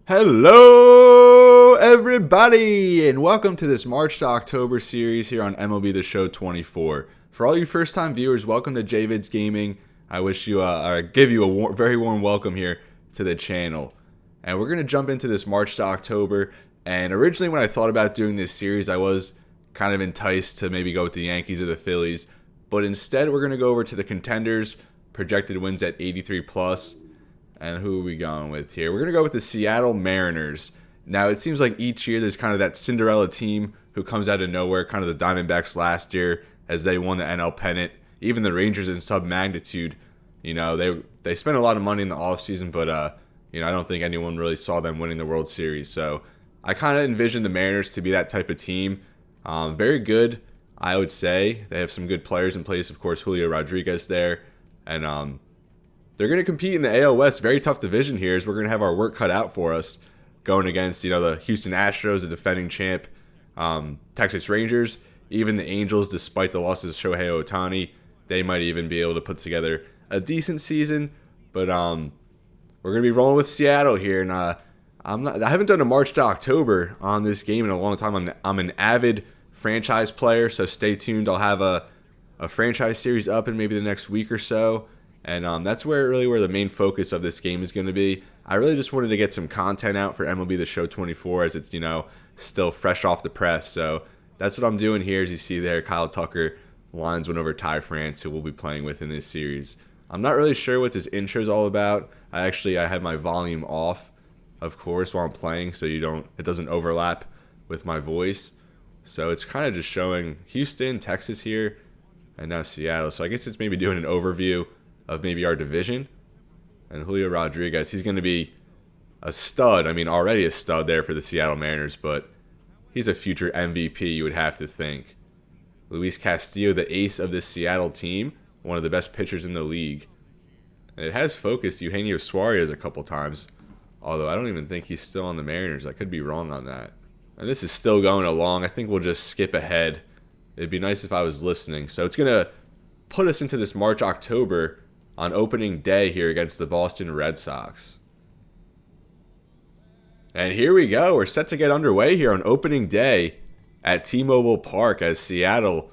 Hello, everybody, and welcome to this March to October series here on MLB The Show 24. For all you first-time viewers, welcome to JVids Gaming. I wish you, give you a very warm welcome here to the channel. And we're going to jump into this March to October. And originally, when I thought about doing this series, I was kind of enticed to maybe go with the Yankees or the Phillies. But instead, we're going to go over to the contenders, projected wins at 83 plus. And who are we going with here? We're going to go with the Seattle Mariners. Now, it seems like each year there's kind of that Cinderella team who comes out of nowhere, kind of the Diamondbacks last year as they won the NL pennant. Even the Rangers in sub-magnitude, you know, they spent a lot of money in the offseason, but, you know, I don't think anyone really saw them winning the World Series. So I kind of envision the Mariners to be that type of team. Very good, I would say. They have some good players in place. Of course, Julio Rodriguez there. And, they're going to compete in the AL West. Very tough division here, as we're going to have our work cut out for us going against, you know, the Houston Astros, the defending champ, Texas Rangers, even the Angels, despite the losses of Shohei Ohtani. They might even be able to put together a decent season. But we're going to be rolling with Seattle here. And I haven't done a March to October on this game in a long time. I'm an avid franchise player, so stay tuned. I'll have a franchise series up in maybe the next week or so. And that's where the main focus of this game is going to be. I really just wanted to get some content out for MLB The Show 24 as it's, you know, still fresh off the press. So that's what I'm doing here. As you see there, Kyle Tucker lines one over Ty France, who we'll be playing with in this series. I'm not really sure what this intro is all about. I have my volume off, of course, while I'm playing, so it doesn't overlap with my voice. So it's kind of just showing Houston, Texas here, and now Seattle. So I guess it's maybe doing an overview of maybe our division. And Julio Rodriguez, he's going to be a stud. I mean, already a stud there for the Seattle Mariners, but he's a future MVP, you would have to think. Luis Castillo, the ace of this Seattle team, one of the best pitchers in the league. And it has focused Eugenio Suarez a couple times, although I don't even think he's still on the Mariners. I could be wrong on that. And this is still going along. I think we'll just skip ahead. It'd be nice if I was listening. So it's going to put us into this March-October on opening day here against the Boston Red Sox. And here we go. We're set to get underway here on opening day at T-Mobile Park as Seattle,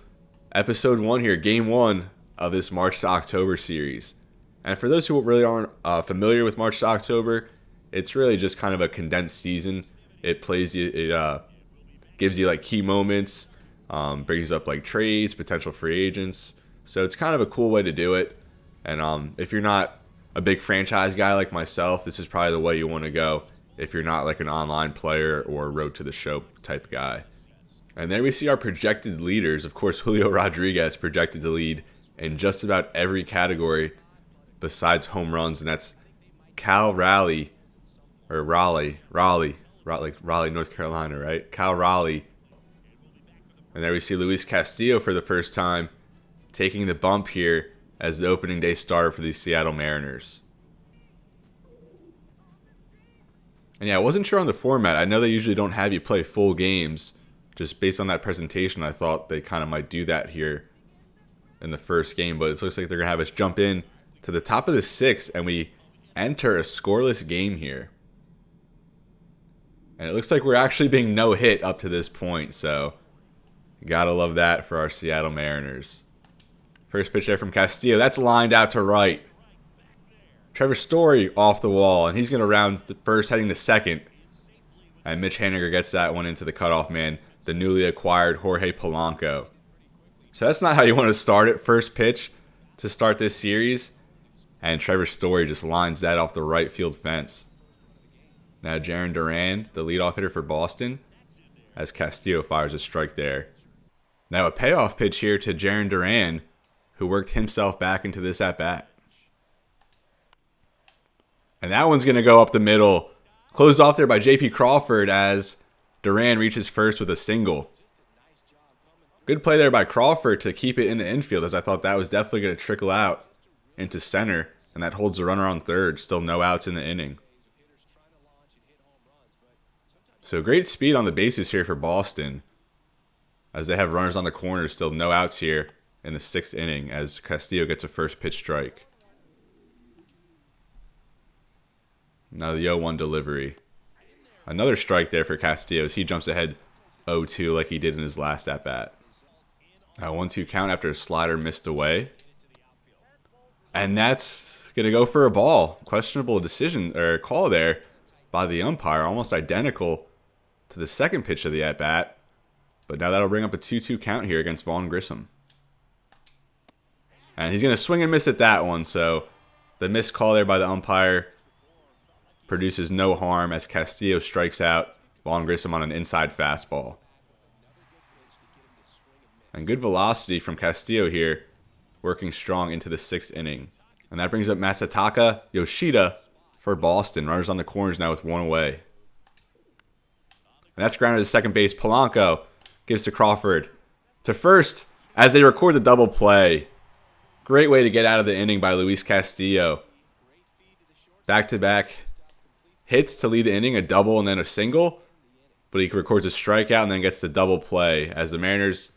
episode 1 here, game 1 of this March to October series. And for those who really aren't familiar with March to October, it's really just kind of a condensed season. It gives you like key moments, brings up like trades, potential free agents. So it's kind of a cool way to do it. And if you're not a big franchise guy like myself, this is probably the way you want to go if you're not like an online player or road to the show type guy. And there we see our projected leaders. Of course, Julio Rodriguez projected to lead in just about every category besides home runs, and that's Raleigh, North Carolina, right? Cal Raleigh. And there we see Luis Castillo for the first time taking the bump here as the opening day starter for the Seattle Mariners. And yeah, I wasn't sure on the format. I know they usually don't have you play full games. Just based on that presentation, I thought they kind of might do that here in the first game. But it looks like they're going to have us jump in to the top of the 6th, and we enter a scoreless game here. And it looks like we're actually being no-hit up to this point. So, gotta love that for our Seattle Mariners. First pitch there from Castillo. That's lined out to right. Trevor Story off the wall, and he's going to round the first, heading to second. And Mitch Haniger gets that one into the cutoff man, the newly acquired Jorge Polanco. So that's not how you want to start it. First pitch to start this series. And Trevor Story just lines that off the right field fence. Now Jarren Duran, the leadoff hitter for Boston, as Castillo fires a strike there. Now a payoff pitch here to Jarren Duran, who worked himself back into this at-bat. And that one's going to go up the middle. Closed off there by J.P. Crawford as Duran reaches first with a single. Good play there by Crawford to keep it in the infield, as I thought that was definitely going to trickle out into center. And that holds the runner on third. Still no outs in the inning. So great speed on the bases here for Boston, as they have runners on the corners. Still no outs here in the 6th inning as Castillo gets a first pitch strike. Now the 0-1 delivery. Another strike there for Castillo as he jumps ahead 0-2 like he did in his last at-bat. A 1-2 count after a slider missed away. And that's going to go for a ball. Questionable decision or call there by the umpire. Almost identical to the second pitch of the at-bat. But now that'll bring up a 2-2 count here against Vaughn Grissom. And he's going to swing and miss at that one. So the missed call there by the umpire produces no harm as Castillo strikes out Vaughn Grissom on an inside fastball. And good velocity from Castillo here, working strong into the 6th inning. And that brings up Masataka Yoshida for Boston. Runners on the corners now with 1 away. And that's grounded to second base. Polanco gives to Crawford. To first as they record the double play. Great way to get out of the inning by Luis Castillo. Back-to-back hits to lead the inning, a double and then a single. But he records a strikeout and then gets the double play as the Mariners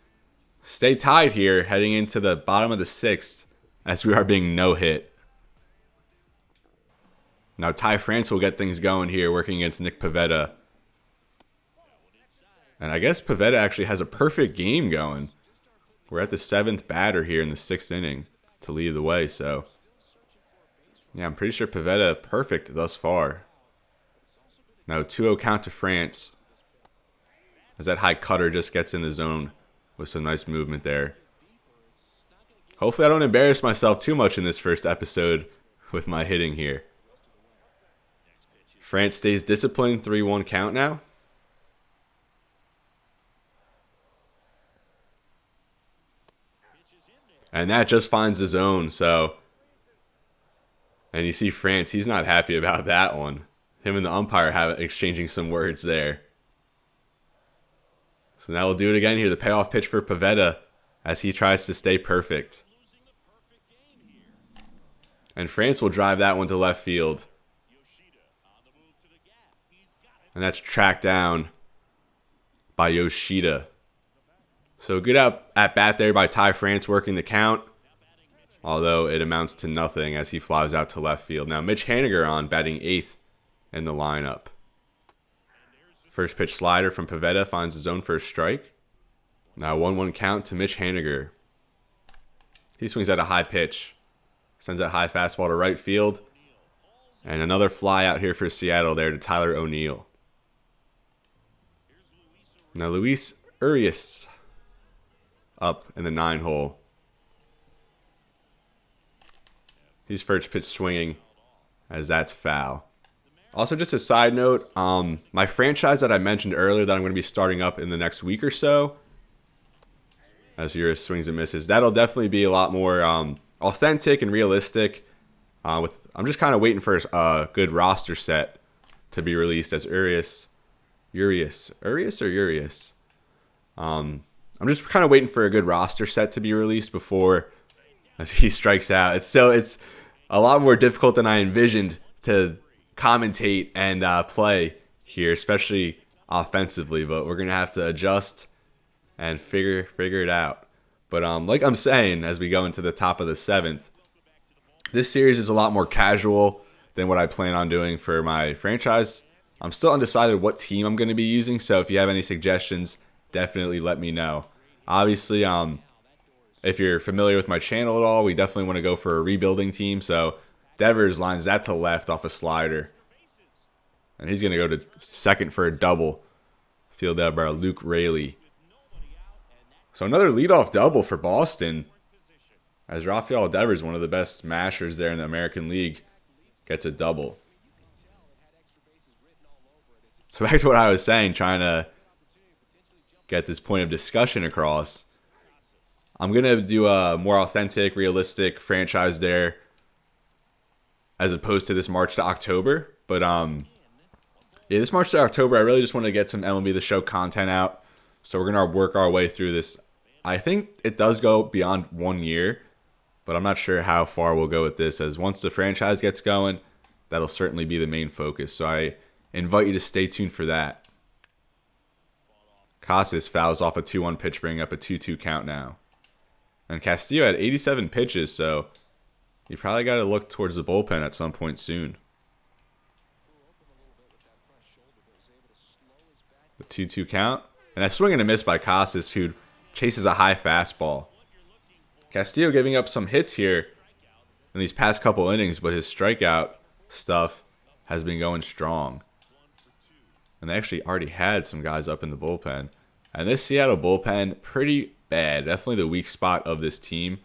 stay tied here heading into the bottom of the 6th as we are being no-hit. Now Ty France will get things going here working against Nick Pivetta. And I guess Pivetta actually has a perfect game going. We're at the 7th batter here in the 6th inning to lead the way. So, yeah, I'm pretty sure Pivetta perfect thus far. Now 2-0 count to France. As that high cutter just gets in the zone with some nice movement there. Hopefully I don't embarrass myself too much in this first episode with my hitting here. France stays disciplined, 3-1 count now. And that just finds the zone, so. And you see France, he's not happy about that one. Him and the umpire have exchanging some words there. So now we'll do it again here. The payoff pitch for Pivetta as he tries to stay perfect. And France will drive that one to left field. And that's tracked down by Yoshida. So good at bat there by Ty France working the count. Although it amounts to nothing as he flies out to left field. Now Mitch Haniger on batting 8th in the lineup. First pitch slider from Pivetta finds the zone for a strike. Now 1-1 count to Mitch Haniger. He swings at a high pitch. Sends that high fastball to right field. And another fly out here for Seattle there to Tyler O'Neill. Now Luis Urias up in the 9 hole. He's first pitch swinging as that's foul. Also, just a side note, my franchise that I mentioned earlier that I'm going to be starting up in the next week or so, as Urias swings and misses, that'll definitely be a lot more authentic and realistic. I'm just kind of waiting for a good roster set to be released as Urias. I'm just kind of waiting for a good roster set to be released before as he strikes out. It's a lot more difficult than I envisioned to commentate and play here, especially offensively. But we're gonna have to adjust and figure it out. But like I'm saying, as we go into the top of the 7th, this series is a lot more casual than what I plan on doing for my franchise. I'm still undecided what team I'm going to be using, so if you have any suggestions, definitely let me know. Obviously, if you're familiar with my channel at all, we definitely want to go for a rebuilding team. So Devers lines that to left off a slider. And he's going to go to second for a double. Fielded out by Luke Raley. So another leadoff double for Boston. As Rafael Devers, one of the best mashers there in the American League, gets a double. So back to what I was saying, trying to get this point of discussion across. I'm going to do a more authentic, realistic franchise there as opposed to this March to October. But yeah, this March to October, I really just want to get some MLB The Show content out. So we're going to work our way through this. I think it does go beyond 1 year, but I'm not sure how far we'll go with this, as once the franchise gets going, that'll certainly be the main focus. So I invite you to stay tuned for that. Casas fouls off a 2-1 pitch, bringing up a 2-2 count now. And Castillo had 87 pitches, so you probably got to look towards the bullpen at some point soon. The 2-2 count. And a swing and a miss by Casas, who chases a high fastball. Castillo giving up some hits here in these past couple innings, but his strikeout stuff has been going strong. And they actually already had some guys up in the bullpen. And this Seattle bullpen, pretty bad. Definitely the weak spot of this team.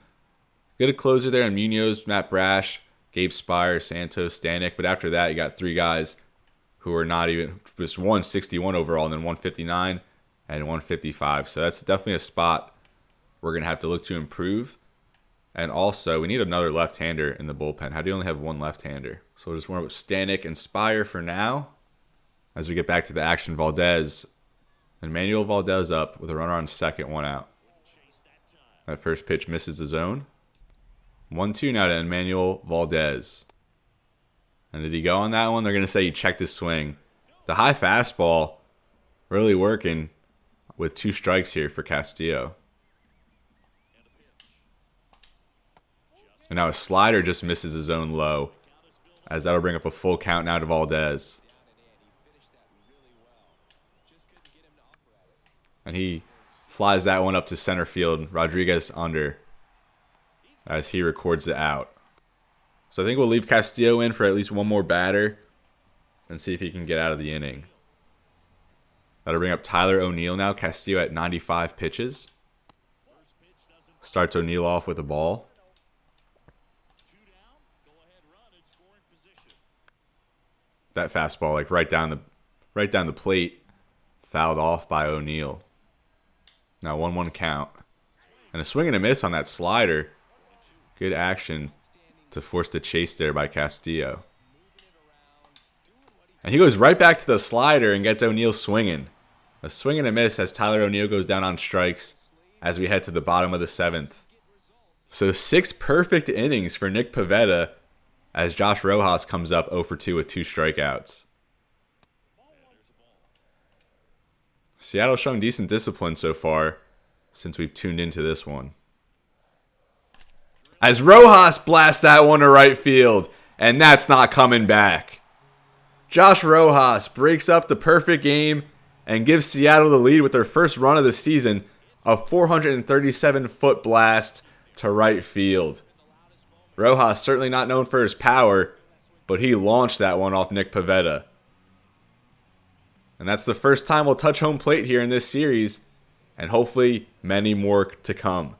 Good closer there in Munoz, Matt Brash, Gabe Spire, Santos, Stanek. But after that, you got three guys who are not even, just 161 overall, and then 159 and 155. So that's definitely a spot we're going to have to look to improve. And also, we need another left-hander in the bullpen. How do you only have one left-hander? So we'll just warm up Stanek and Spire for now. As we get back to the action, Valdez. And Manuel Valdez up with a runner on second, one out. That first pitch misses the zone. 1-2 now to Emmanuel Valdez. And did he go on that one? They're going to say he checked his swing. The high fastball really working with 2 strikes here for Castillo. And now a slider just misses his zone low, as that'll bring up a full count now to Valdez. And he flies that one up to center field. Rodriguez under as he records it out. So I think we'll leave Castillo in for at least one more batter and see if he can get out of the inning. That'll bring up Tyler O'Neill now. Castillo at 95 pitches. Starts O'Neill off with a ball. That fastball, like right down the plate, fouled off by O'Neill. Now 1-1 count. And a swing and a miss on that slider. Good action to force the chase there by Castillo. And he goes right back to the slider and gets O'Neill swinging. A swing and a miss as Tyler O'Neill goes down on strikes as we head to the bottom of the 7th. So 6 perfect innings for Nick Pivetta as Josh Rojas comes up 0 for 2 with 2 strikeouts. Seattle's showing decent discipline so far since we've tuned into this one. As Rojas blasts that one to right field, and that's not coming back. Josh Rojas breaks up the perfect game and gives Seattle the lead with their first run of the season, a 437-foot blast to right field. Rojas certainly not known for his power, but he launched that one off Nick Pivetta. And that's the first time we'll touch home plate here in this series, and hopefully many more to come.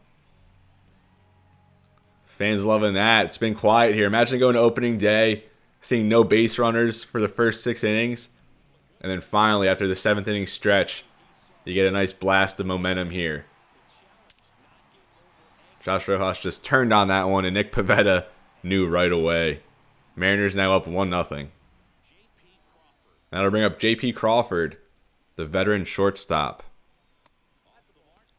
Fans loving that. It's been quiet here. Imagine going to opening day, seeing no base runners for the first 6 innings, and then finally, after the 7th inning stretch, you get a nice blast of momentum here. Josh Rojas just turned on that one, and Nick Pivetta knew right away. Mariners now up 1-0. That'll bring up J.P. Crawford, the veteran shortstop.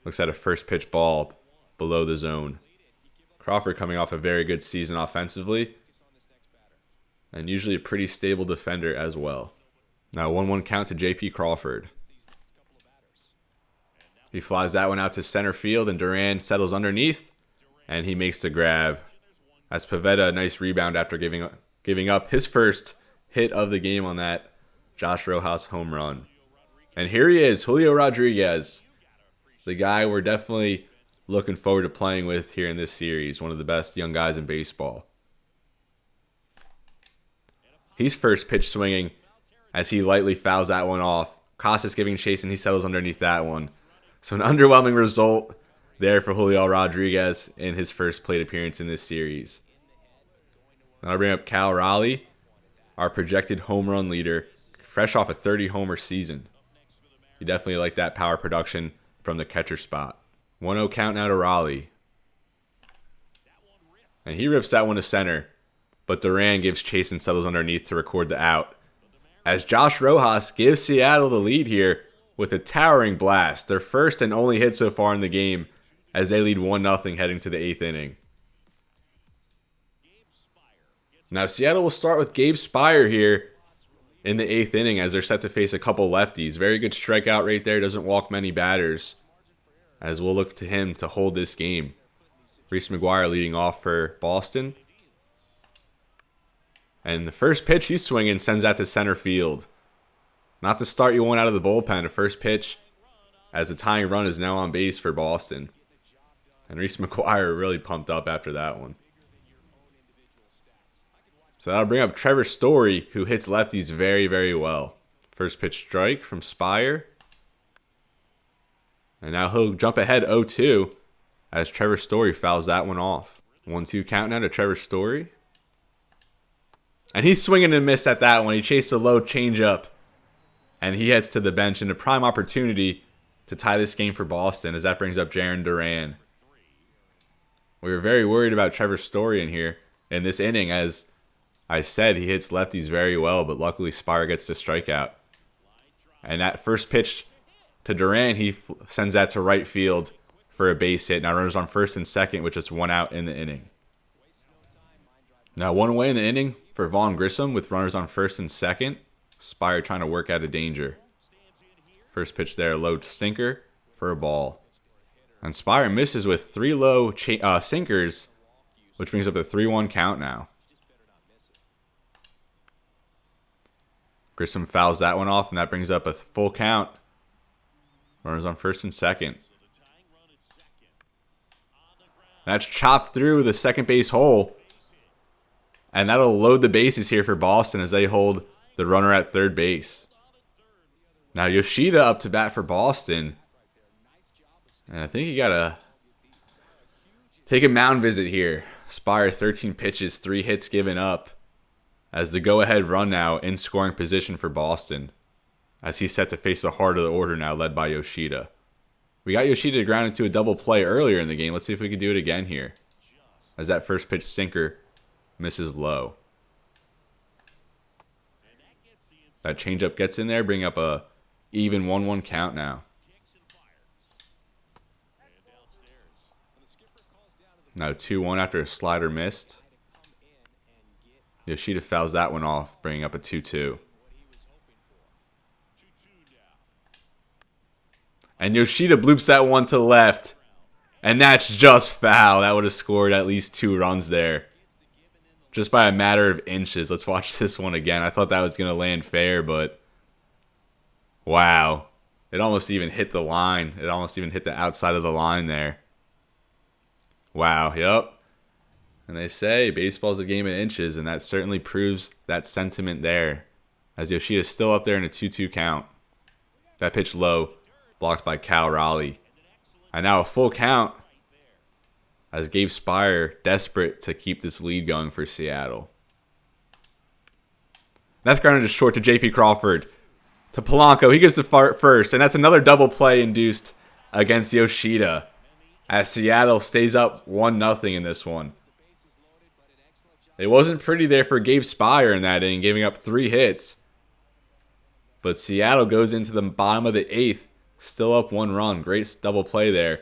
Looks at a first pitch ball below the zone. Crawford coming off a very good season offensively, and usually a pretty stable defender as well. Now 1-1 count to J.P. Crawford. He flies that one out to center field, and Duran settles underneath, and he makes the grab. As Pivetta, a nice rebound after giving up his first hit of the game on that Josh Rojas home run. And here he is, Julio Rodriguez, the guy we're definitely looking forward to playing with here in this series. One of the best young guys in baseball. He's first pitch swinging as he lightly fouls that one off. Casas giving chase, and he settles underneath that one. So an underwhelming result there for Julio Rodriguez in his first plate appearance in this series. Now I'll bring up Cal Raleigh, our projected home run leader, fresh off a 30-homer season. You definitely like that power production from the catcher spot. 1-0 count now to Raleigh. And he rips that one to center, but Duran gives chase and settles underneath to record the out. As Josh Rojas gives Seattle the lead here with a towering blast, their first and only hit so far in the game, as they lead 1-0 heading to the 8th inning. Now Seattle will start with Gabe Spire here in the 8th inning as they're set to face a couple lefties. Very good strikeout rate there, doesn't walk many batters, as we'll look to him to hold this game. Reese McGuire leading off for Boston. And the first pitch he's swinging sends that to center field. Not the start you want out of the bullpen. The first pitch as the tying run is now on base for Boston. And Reese McGuire really pumped up after that one. So that'll bring up Trevor Story, who hits lefties very, very well. First pitch strike from Spire. And now he'll jump ahead 0-2 as Trevor Story fouls that one off. 1-2 count now to Trevor Story. And he's swinging and miss at that one. He chased a low changeup. And he heads to the bench in a prime opportunity to tie this game for Boston as that brings up Jarren Duran. We were very worried about Trevor Story in here in this inning. As I said, he hits lefties very well, but luckily Spire gets the strikeout. And that first pitch to Duran, he sends that to right field for a base hit. Now runners on first and second with just one out in the inning. Now one away in the inning for Vaughn Grissom with runners on first and second. Spire trying to work out of danger. First pitch there, low sinker for a ball. And Spire misses with 3 low sinkers, which brings up a 3-1 count now. Grissom fouls that one off, and that brings up a full count. Runners on first and second. That's chopped through the second base hole. And that'll load the bases here for Boston as they hold the runner at third base. Now Yoshida up to bat for Boston. And I think you got to take a mound visit here. Spire 13 pitches, 3 hits given up. As the go-ahead run now in scoring position for Boston. As he's set to face the heart of the order now, led by Yoshida. We got Yoshida ground into a double play earlier in the game. Let's see if we can do it again here. As that first pitch sinker misses low. That changeup gets in there, bring up a even 1-1 count now. Now 2-1 after a slider missed. Yoshida fouls that one off, bringing up a 2-2. And Yoshida bloops that one to left. And that's just foul. That would have scored at least 2 runs there. Just by a matter of inches. Let's watch this one again. I thought that was going to land fair, but wow. It almost even hit the line. It almost even hit the outside of the line there. Wow, yep. And they say baseball's a game of inches, and that certainly proves that sentiment there. As Yoshida's still up there in a 2-2 count. That pitch low, blocked by Cal Raleigh. And now a full count as Gabe Spire desperate to keep this lead going for Seattle. That's grounded just short to J.P. Crawford. To Polanco, he gets the first, and that's another double play induced against Yoshida. As Seattle stays up 1-0 in this one. It wasn't pretty there for Gabe Spire in that inning, giving up 3 hits. But Seattle goes into the bottom of the 8th, still up 1 run. Great double play there.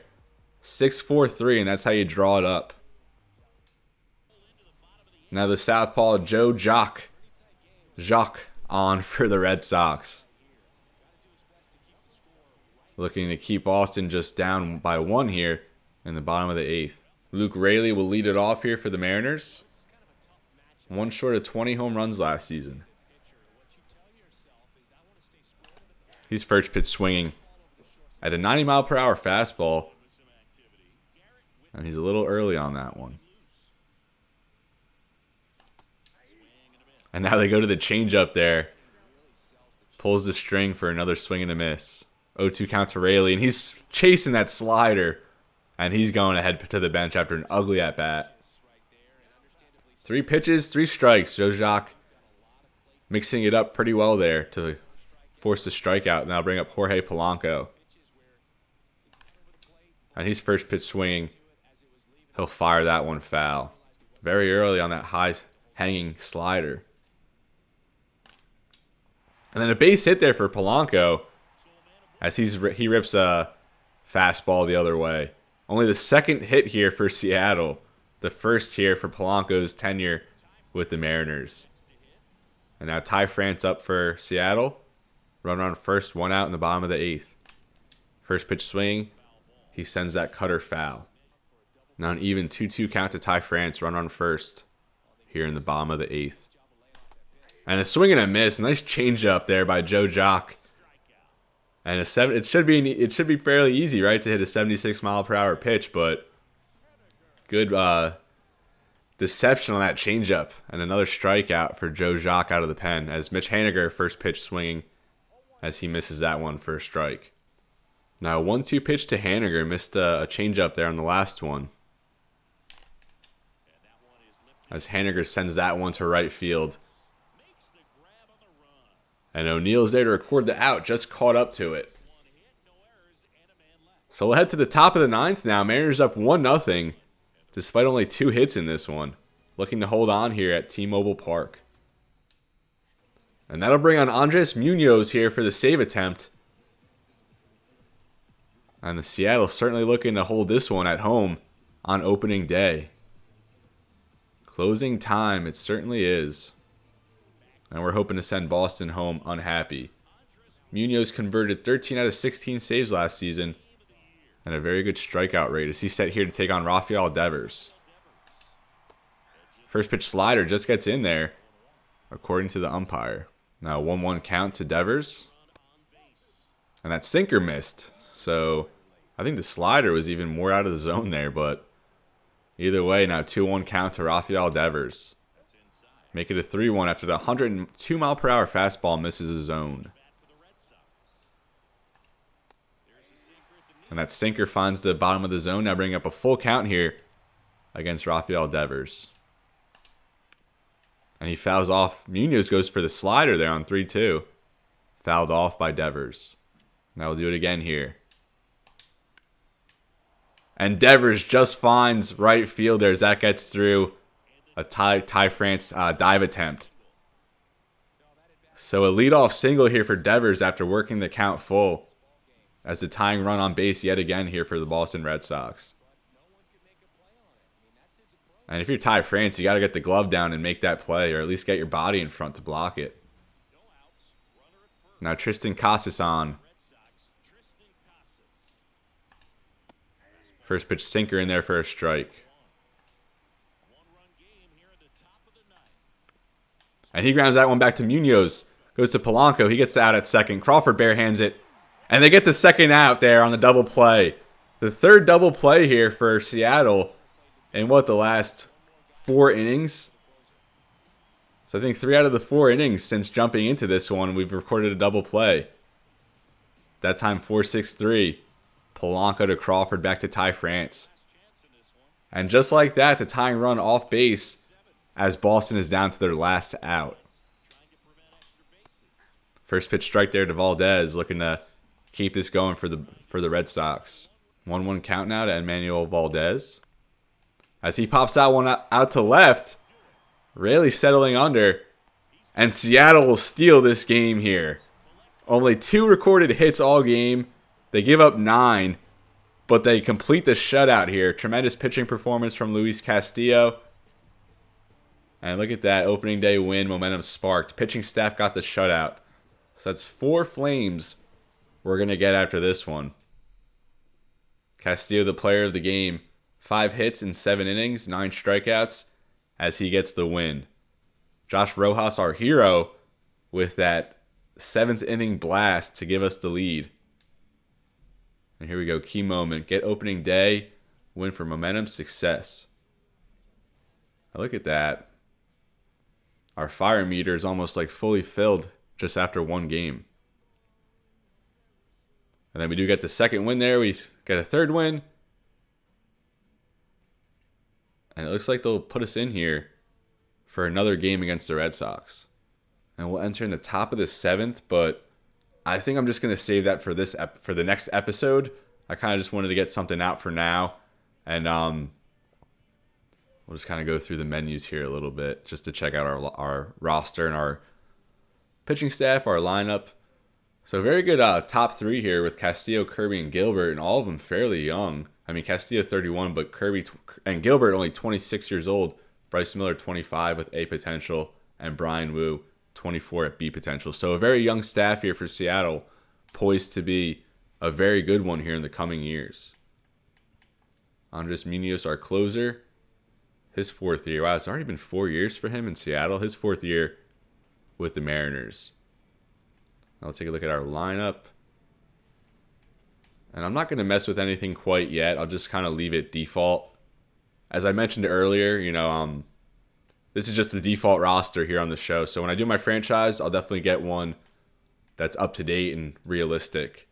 6-4-3, and that's how you draw it up. Now the southpaw Joe Jacques on for the Red Sox. Looking to keep Boston just down by 1 here in the bottom of the 8th. Luke Raley will lead it off here for the Mariners. 1 short of 20 home runs last season. He's first pitch swinging at a 90-mile-per-hour fastball. And he's a little early on that one. And now they go to the changeup there. Pulls the string for another swing and a miss. 0-2 count to Raley. And he's chasing that slider. And he's going ahead to the bench after an ugly at-bat. 3 pitches, 3 strikes. Joe Jacques mixing it up pretty well there to force the strikeout. Now bring up Jorge Polanco. And he's first pitch swinging. He'll fire that one foul. Very early on that high hanging slider. And then a base hit there for Polanco. As he rips a fastball the other way. Only the second hit here for Seattle. The first here for Polanco's tenure with the Mariners. And now Ty France up for Seattle. Runner on first, 1 out in the bottom of the 8th. First pitch swing. He sends that cutter foul. Now an even 2-2 count to Ty France. Run on first here in the bottom of the 8th. And a swing and a miss. Nice changeup there by Joe Jock. And it should be fairly easy, right, to hit a 76-mile-per-hour pitch, but good deception on that changeup. And another strikeout for Joe Jock out of the pen as Mitch Haniger first pitch swinging as he misses that one for a strike. Now, 1-2 pitch to Haniger. Missed a changeup there on the last one. As Haniger sends that one to right field. And O'Neal's there to record the out. Just caught up to it. So we'll head to the top of the ninth now. Mariners up 1-0. Despite only 2 hits in this one. Looking to hold on here at T-Mobile Park. And that'll bring on Andres Munoz here for the save attempt. And the Seattle certainly looking to hold this one at home on opening day. Closing time, it certainly is. And we're hoping to send Boston home unhappy. Munoz converted 13 out of 16 saves last season. And a very good strikeout rate as he's set here to take on Rafael Devers. First pitch slider just gets in there, according to the umpire. Now 1-1 count to Devers. And that sinker missed. So I think the slider was even more out of the zone there, but either way, now 2-1 count to Rafael Devers. Make it a 3-1 after the 102-mile-per-hour fastball misses the zone. And that sinker finds the bottom of the zone. Now bringing up a full count here against Rafael Devers. And he fouls off. Munoz goes for the slider there on 3-2. Fouled off by Devers. Now we'll do it again here. And Devers just finds right fielder as that gets through a Ty France dive attempt. So a leadoff single here for Devers after working the count full. As the tying run on base yet again here for the Boston Red Sox. And if you're Ty France, you got to get the glove down and make that play, or at least get your body in front to block it. Now Tristan Casas on. First pitch sinker in there for a strike. And he grounds that one back to Munoz. Goes to Polanco. He gets out at second. Crawford barehands it. And they get the second out there on the double play. The third double play here for Seattle in the last 4 innings. So I think 3 out of the 4 innings since jumping into this one, we've recorded a double play. That time 4-6-3. Polanco to Crawford back to Ty France. And just like that, the tying run off base as Boston is down to their last out. First pitch strike there to Valdez, looking to keep this going for the Red Sox. 1-1 count now to Emmanuel Valdez. As he pops that one out to left, really settling under. And Seattle will steal this game here. Only 2 recorded hits all game. They give up 9, but they complete the shutout here. Tremendous pitching performance from Luis Castillo. And look at that opening day win. Momentum sparked. Pitching staff got the shutout. So that's 4 Flames we're going to get after this one. Castillo, the player of the game. 5 hits in 7 innings, 9 strikeouts as he gets the win. Josh Rojas, our hero, with that 7th inning blast to give us the lead. And here we go, key moment. Get opening day, win for momentum, success. Now look at that. Our fire meter is almost like fully filled just after 1 game. And then we do get the second win there. We get a third win. And it looks like they'll put us in here for another game against the Red Sox. And we'll enter in the top of the 7th, but I think I'm just going to save that for the next episode. I kind of just wanted to get something out for now. And we'll just kind of go through the menus here a little bit just to check out our roster and our pitching staff, our lineup. So very good top 3 here with Castillo, Kirby, and Gilbert, and all of them fairly young. I mean, Castillo 31, but Kirby and Gilbert only 26 years old. Bryce Miller 25 with A potential, and Brian Wu 24 at B potential. So a very young staff here for Seattle, poised to be a very good one here in the coming years. Andres Munoz, our closer, his 4th year. Wow, it's already been 4 years for him in Seattle. His 4th year with the Mariners. Now let's take a look at our lineup. And I'm not going to mess with anything quite yet. I'll just kind of leave it default. As I mentioned earlier, this is just the default roster here on the show. So when I do my franchise, I'll definitely get one that's up to date and realistic.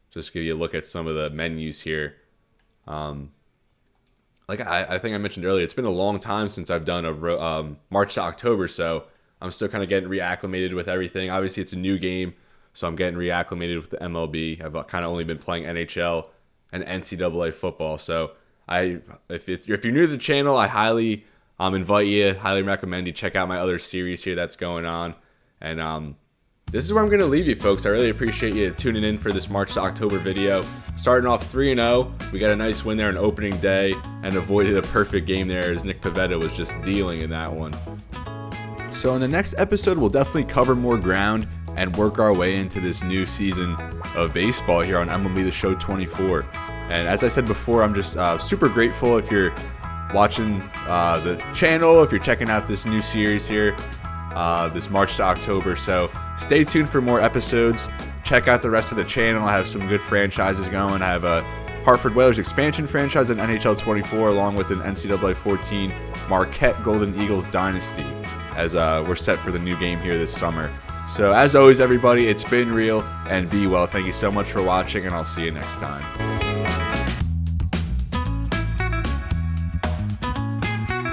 Just give you a look at some of the menus here. Like I think I mentioned earlier, it's been a long time since I've done a March to October, so I'm still kind of getting reacclimated with everything. Obviously, it's a new game, so I'm getting reacclimated with the MLB. I've kind of only been playing NHL and NCAA football. So if you're new to the channel, I highly highly recommend you check out my other series here that's going on. And this is where I'm going to leave you, folks. I really appreciate you tuning in for this March to October video. Starting off 3-0, we got a nice win there on opening day and avoided a perfect game there as Nick Pivetta was just dealing in that one. So in the next episode, we'll definitely cover more ground and work our way into this new season of baseball here on MLB The Show 24. And as I said before, I'm just super grateful if you're watching the channel, if you're checking out this new series here, this March to October. So stay tuned for more episodes. Check out the rest of the channel. I have some good franchises going. I have a Hartford Whalers expansion franchise in NHL 24, along with an NCAA 14 Marquette Golden Eagles dynasty, as we're set for the new game here this summer. So as always, everybody, it's been real and be well. Thank you so much for watching, and I'll see you next time.